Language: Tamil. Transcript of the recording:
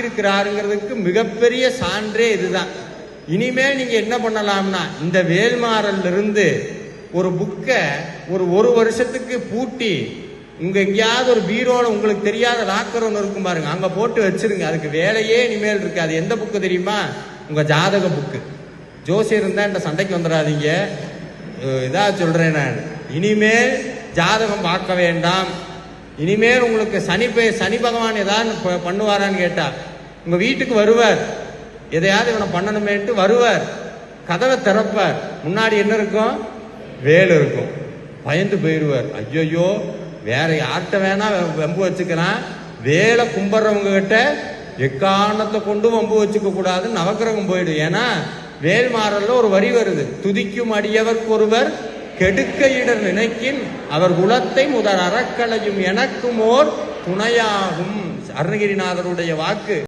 ஆக்கியிருக்கிறாருங்கிறதுக்கு மிகப்பெரிய சான்றே இதுதான். இனிமேல் நீங்க என்ன பண்ணலாம்னா, இந்த வேல்மாறல்ல இருந்து ஒரு புக்கை ஒரு வருஷத்துக்கு பூட்டி உங்க எங்கேயாவது ஒரு பீரோல உங்களுக்கு தெரியாத லாக்கர் ஒன்று இருக்கும் பாருங்க, அங்க போட்டு வச்சிருங்க. அதுக்கு வேலையே இனிமேல் இருக்கு. அது எந்த புக்கு தெரியுமா? உங்க ஜாதக புக்கு. ஜோசியர் இருந்தா இந்த சண்டைக்கு வந்துடாதீங்க, இதா சொல்றேன் நான். இனிமேல் ஜாதகம் பார்க்க வேண்டாம். இனிமேல் உங்களுக்கு சனி பகவான் ஏதாவது பண்ணுவாரான்னு கேட்டா, உங்க வீட்டுக்கு வருவார், எதையாவது இவனை பண்ணணுமேட்டு வருவார், கதவை திறப்பார், முன்னாடி என்ன இருக்கும்? வேல் இருக்கும். பயந்து போயிடுவார். ஐயோ வேற யார்கிட்ட வேணா வம்பு வச்சுக்கிறான், வேலை கும்பிட்றவங்க கிட்ட எக்காரணத்தை கொண்டு வம்பு வச்சுக்க கூடாது, நவக்கிரகம் போயிடும். ஏன்னா வேல்மாறல்ல ஒரு வரி வருது, துதிக்கும் அடியவர்க்கு ஒருவர் கெடுக்க இடர் நினைக்கின் அவர் குலத்தை முதல் அறக்கலையும் எனக்கும் ஓர் துணையாகும். அருணகிரிநாதருடைய வாக்கு.